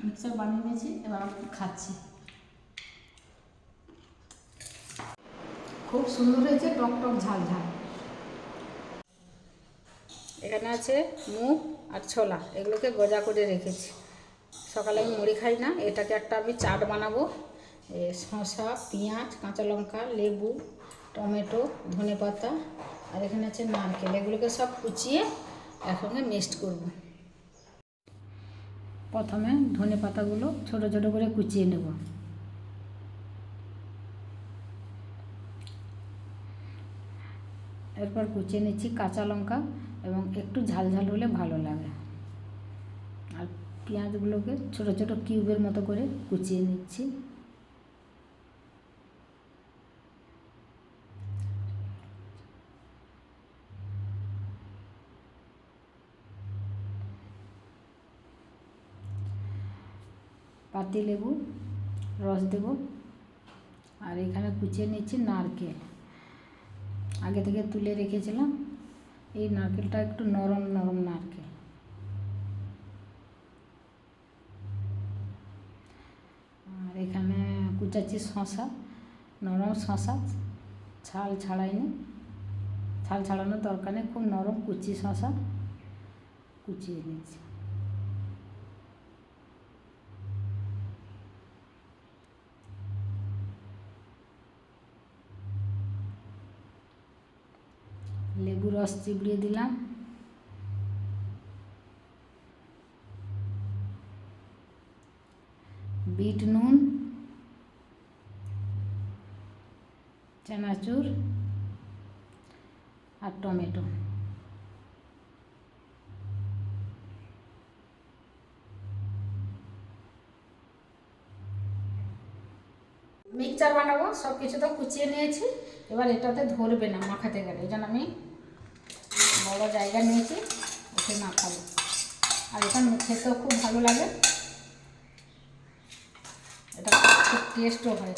Mixture বানিয়ে নিয়েছি, এবার আমি খাচ্ছি। খুব সুন্দর হয়েছে, টক টক ঝাল ঝাল। এখানে আছে মুগ আর ছোলা, এগুলোকে গজা করে রেখেছি। সকালে আমি মুড়ি খাই না, এটাকে একটা আমি চাট বানাবো। শসা, পেঁয়াজ, কাঁচা লঙ্কা, লেবু, টমেটো, ধনেপাতা আর এখানে আছে নারকেল, এগুলোকে সব কুচিয়ে একসঙ্গে মিক্সড করব। প্রথমে ধনেপাতাগুলো ছোট ছোট করে কুচিয়ে নেব। এরপর কুচিয়ে নিচ্ছি কাঁচা লঙ্কা, এবং একটু ঝাল ঝাল হলে ভালো লাগে। আর পেঁয়াজগুলোকে ছোট ছোট কিউবের মতো করে কুচিয়ে নিচ্ছি। পাতিলেবু রস দেব, আর এখানে কুচিয়ে নিচ্ছি নারকেল, আগে থেকে তুলে রেখেছিলাম। এই নারকেলটা একটু নরম নরম নারকেল। আর এখানে কুচাচ্ছি শসা, নরম শসা, ছাল ছাড়াইনি, ছাল ছাড়ানোর দরকার নেই, খুব নরম কুচি শসা কুচিয়ে নিচ্ছি। লেবু রস চিবড়িয়ে দিলাম। বিট নুন, চানাচুর আর টমেটো। মিক্সচার বানাবো, সব কিছু তো কুচিয়ে নিয়েছি, এবার এটাতে ধরবে না মাখাতে গেলে, এই জন্য আমি বড় জায়গা নিয়েছি, ওকে মাখাবো। আর এটা খেতেও খুব ভালো লাগে, এটা খুব টেস্টও হয়।